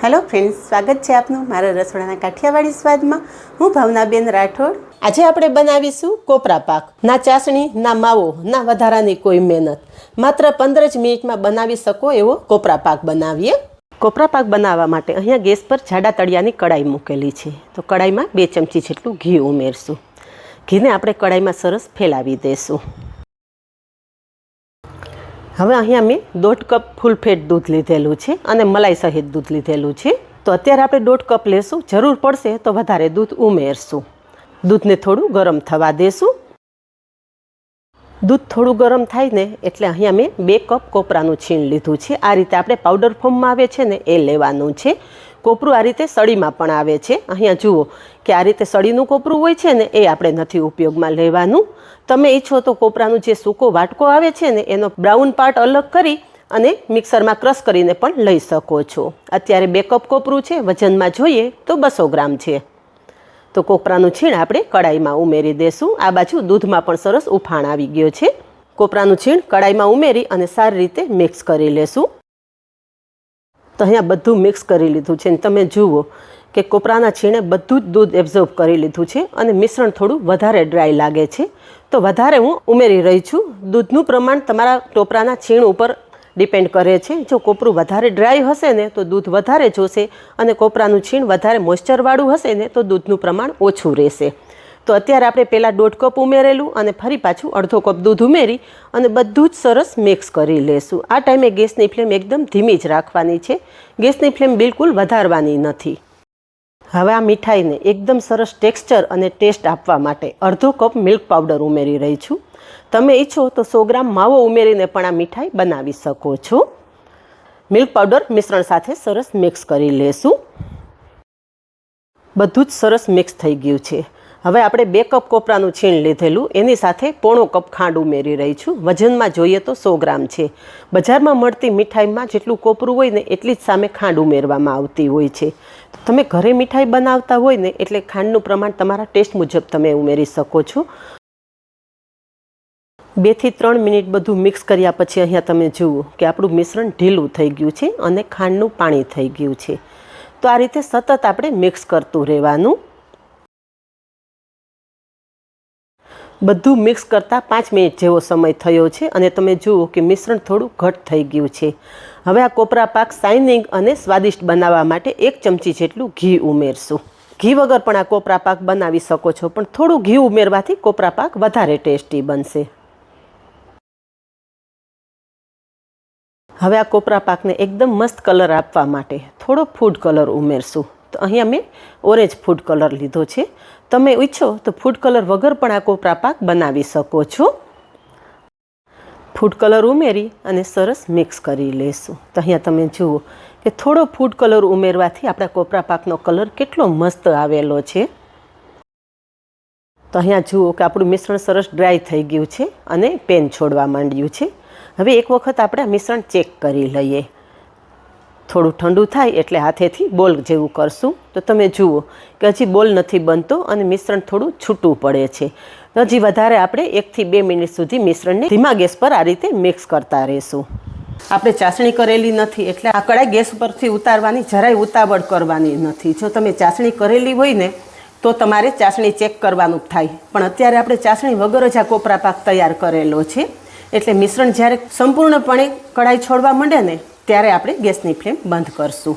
Hello friends, स्वागत है आपनु मारा रसोडाना काठियावाड़ी स्वादमां। हूँ भावनाबेन राठोड। आज आपणे बनावीशुं कोपरा पाक। ना चासणी ना मावो ना वधारानी कोई मेहनत, मात्र 15 ज मिनिटमां बनावी शको एवो कोपरा पाक बनावीए। कोपरा पाक बनाववा माटे अहींया गैस पर जाडा तळियानी कढ़ाई मूकेली छे। तो कढ़ाईमां 2 चमची जेटલું ઘી ઉમેરશું। ઘીને આપણે કઢાઈમાં સરસ ફેલાવી દેશું। હવે અહીંયા મેં 1.5 કપ ફૂલ ફેટ दूध લીધેલું છે અને મલાઈ સહિત दूध લીધેલું છે। તો અત્યારે આપણે 1.5 કપ લેશું, જરૂર પડશે તો વધારે दूध ઉમેરશું। दूधને થોડું ગરમ થવા દેશું। दूध થોડું ગરમ થાય ને એટલે અહીંયા મેં 2 કપ કોપરાનું છીણ લીધું છે। આ રીતે આપણે પાવડર ફોર્મમાં આવે છે ને એ લેવાનું છે। કોપરું આ રીતે સળીમાં પણ આવે છે। અહીંયા જુઓ કે આ રીતે સળીનું કોપરું હોય છે ને એ આપણે નથી ઉપયોગમાં લેવાનું। તમે ઈચ્છો તો કોપરાનું જે સૂકો વાટકો આવે છે ને એનો બ્રાઉન પાર્ટ અલગ કરી અને મિક્સરમાં ક્રશ કરીને પણ લઈ શકો છો। અત્યારે 2 કપ કોપરું છે, વજનમાં જોઈએ તો 200 ગ્રામ છે। તો કોપરાનું છીણ આપણે કડાઈમાં ઉમેરી દેશું। આ બાજુ દૂધમાં પણ સરસ ઉફાણ આવી ગયો છે। કોપરાનું છીણ કડાઈમાં ઉમેરી અને સારી રીતે મિક્સ કરી લેશું। તો અહીંયા બધું મિક્સ કરી લીધું છે। તમે જુઓ કે કોપરાના છીણે બધું જ दूध એબ્ઝોર્બ કરી લીધું છે અને મિશ્રણ થોડું વધારે ડ્રાય લાગે છે। તો વધારે હું ઉમેરી રહી છું। दूधનું પ્રમાણ તમારા ટોપરાના છીણ ઉપર ડિપેન્ડ કરે છે। જો કોપરું વધારે ડ્રાય હશે ને તો दूध વધારે જોશે અને કોપરાનું છીણ વધારે મોઇસ્ચરવાળું હશે ને તો दूधનું પ્રમાણ ઓછું રહેશે। તો અત્યારે આપણે પહેલાં 1.5 કપ ઉમેરેલું અને ફરી પાછું અડધો કપ दूध ઉમેરી અને બધું જ સરસ મિક્સ કરી લેશું। આ ટાઈમે ગેસની ફ્લેમ એકદમ ધીમી જ રાખવાની છે, ગેસની ફ્લેમ બિલકુલ વધારવાની નથી। હવે આ મીઠાઈને એકદમ સરસ ટેક્સચર અને ટેસ્ટ આપવા માટે અડધો કપ મિલ્ક પાવડર ઉમેરી રહી છું। તમે ઈચ્છો તો 100 ગ્રામ માવો ઉમેરીને પણ આ મીઠાઈ બનાવી શકો છો। મિલ્ક પાવડર મિશ્રણ સાથે સરસ મિક્સ કરી લેશું। બધું જ સરસ મિક્સ થઈ ગયું છે। હવે આપણે 2 કપ કોપરાનું છીણ લીધેલું એની સાથે 1/2 કપ ખાંડ ઉમેરી રહી છું। વજનમાં જોઈએ તો 100 ગ્રામ છે। બજારમાં મળતી મીઠાઈમાં જેટલું કોપરું હોય ને એટલી જ સામે ખાંડ ઉમેરવામાં આવતી હોય છે। તમે ઘરે મીઠાઈ બનાવતા હોય ને એટલે ખાંડનું પ્રમાણ તમારા ટેસ્ટ મુજબ તમે ઉમેરી શકો છો। 2 થી 3 મિનિટ બધું મિક્સ કર્યા પછી અહીંયા તમે જુઓ કે આપણું મિશ્રણ ઢીલું થઈ ગયું છે અને ખાંડનું પાણી થઈ ગયું છે। તો આ રીતે સતત આપણે મિક્સ કરતું રહેવાનું। બધું મિક્સ કરતાં 5 મિનિટ જેવો સમય થયો છે અને તમે જુઓ કે મિશ્રણ થોડું ઘટ થઈ ગયું છે। હવે આ કોપરા પાક શાઇનિંગ અને સ્વાદિષ્ટ બનાવવા માટે 1 ચમચી જેટલું ઘી ઉમેરશું। ઘી વગર પણ આ કોપરા પાક બનાવી શકો છો, પણ થોડું ઘી ઉમેરવાથી કોપરા પાક વધારે ટેસ્ટી બનશે। હવે આ કોપરા પાકને એકદમ મસ્ત કલર આપવા માટે થોડો ફૂડ કલર ઉમેરશું। તો અહીંયા મેં ઓરેન્જ ફૂડ કલર લીધો છે। તમે ઈચ્છો તો ફૂડ કલર વગર પણ આ કોપરા પાક બનાવી શકો છો। ફૂડ કલર ઉમેરી અને સરસ મિક્સ કરી લેશું। તો અહીંયા તમે જુઓ કે થોડો ફૂડ કલર ઉમેરવાથી આપણા કોપરા પાકનો કલર કેટલો મસ્ત આવેલો છે। તો અહીંયા જુઓ કે આપણું મિશ્રણ સરસ ડ્રાય થઈ ગયું છે અને પેન છોડવા માંડ્યું છે। હવે એક વખત આપણે આ મિશ્રણ ચેક કરી લઈએ। થોડું ઠંડુ થાય એટલે હાથેથી બોલ જેવું કરશું। તો તમે જુઓ કે હજી બોલ નથી બનતો અને મિશ્રણ થોડું છૂટું પડે છે। હજી વધારે આપણે 1 થી 2 મિનિટ સુધી મિશ્રણને ધીમા ગેસ પર આ રીતે મિક્સ કરતા રહેશું। આપણે ચાસણી કરેલી નથી એટલે આ કડાઈ ગેસ પરથી ઉતારવાની જરાય ઉતાવળ કરવાની નથી। જો તમે ચાસણી કરેલી હોય ને તો તમારે ચાસણી ચેક કરવાનું થાય, પણ અત્યારે આપણે ચાસણી વગર જ આ કોપરા પાક તૈયાર કરેલો છે। એટલે મિશ્રણ જ્યારે સંપૂર્ણપણે કડાઈ છોડવા માંડે ને ત્યારે આપણે ગેસની ફ્લેમ બંધ કરશું।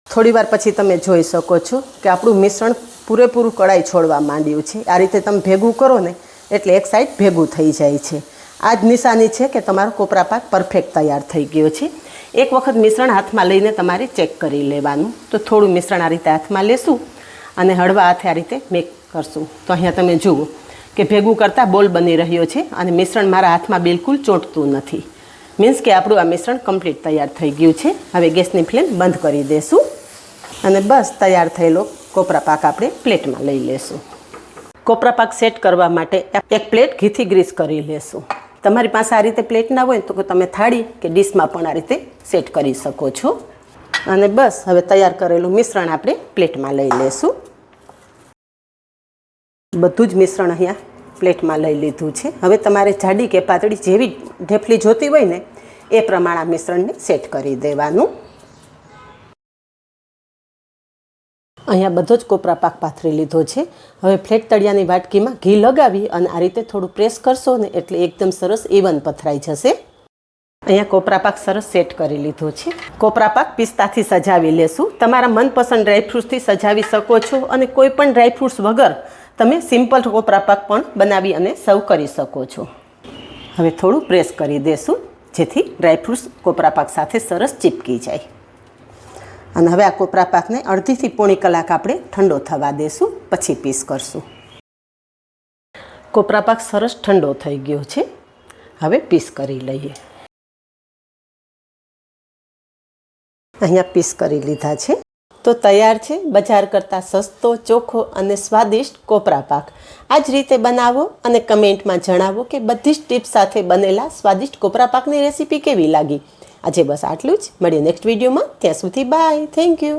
થોડીવાર પછી તમે જોઈ શકો છો કે આપણું મિશ્રણ પૂરેપૂરું કડાઈ છોડવા માંડ્યું છે। આ રીતે તમે ભેગું કરો ને એટલે એક સાઈડ ભેગું થઈ જાય છે। આ જ નિશાની છે કે તમારો કોપરા પાક પરફેક્ટ તૈયાર થઈ ગયો છે। એક વખત મિશ્રણ હાથમાં લઈને તમારે ચેક કરી લેવાનું। તો થોડું મિશ્રણ આ રીતે હાથમાં લેશું અને હળવા હાથે આ રીતે મિક્સ કરશું। તો અહીંયા તમે જુઓ કે ભેગું કરતાં બોલ બની રહ્યો છે અને મિશ્રણ મારા હાથમાં બિલકુલ ચોંટતું નથી। મીન્સ કે આપણું આ મિશ્રણ કમ્પ્લીટ તૈયાર થઈ ગયું છે। હવે ગેસની ફ્લેમ બંધ કરી દેશું અને બસ તૈયાર થયેલો કોપરા પાક આપણે પ્લેટમાં લઈ લેશું। કોપરા પાક સેટ કરવા માટે એક પ્લેટ ઘીથી ગ્રીસ કરી લેશું। તમારી પાસે આ રીતે પ્લેટ ના હોય તો તમે થાળી કે ડીશમાં પણ આ રીતે સેટ કરી શકો છો। અને બસ હવે તૈયાર કરેલું મિશ્રણ આપણે પ્લેટમાં લઈ લેશું। બધું જ મિશ્રણ અહીંયા પ્લેટમાં લઈ લીધું છે। હવે તમારે જાડી કે પાતળી જેવી ઢેફલી જોતી હોય ને એ પ્રમાણે આ મિશ્રણને સેટ કરી દેવાનું। અહીંયા બધો જ કોપરા પાક પાથરી લીધો છે. હવે ફ્લેટ તળિયાની વાટકીમાં ઘી લગાવી અને આ રીતે થોડું પ્રેસ કરશો ને એટલે એકદમ સરસ ઇવન પથરાઈ જશે. અહીંયા કોપરા પાક સરસ સેટ કરી લીધો છે. કોપરા પાક પિસ્તાથી સજાવી લેશું. તમારા મનપસંદ ડ્રાયફ્રૂટ્સથી સજાવી શકો છો અને કોઈ પણ ડ્રાયફ્રૂટ્સ વગર તમે સિમ્પલ કોપરા પાક પણ બનાવી અને સર્વ કરી શકો છો. હવે થોડું પ્રેસ કરી દેશું જેથી ડ્રાયફ્રૂટ્સ કોપરા પાક સાથે સરસ ચીપકી જાય. અને હવે આ કોપરા પાકને અડધીથી પોણી કલાક આપણે ઠંડો થવા દેશું, પછી પીસ કરશું. કોપરા પાક સરસ ઠંડો થઈ ગયો છે. હવે પીસ કરી લઈએ. અહીંયા પીસ કરી લીધા છે. તો તૈયાર છે બજાર કરતાં સસ્તો, ચોખ્ખો અને સ્વાદિષ્ટ કોપરા પાક. આ જ રીતે બનાવો અને કમેન્ટમાં જણાવો કે બધી જ ટિપ્સ સાથે બનેલા સ્વાદિષ્ટ કોપરા પાકની રેસીપી કેવી લાગી. આજે બસ આટલું જ. મળીએ નેક્સ્ટ વિડીયોમાં. ત્યાં સુધી બાય. Thank you.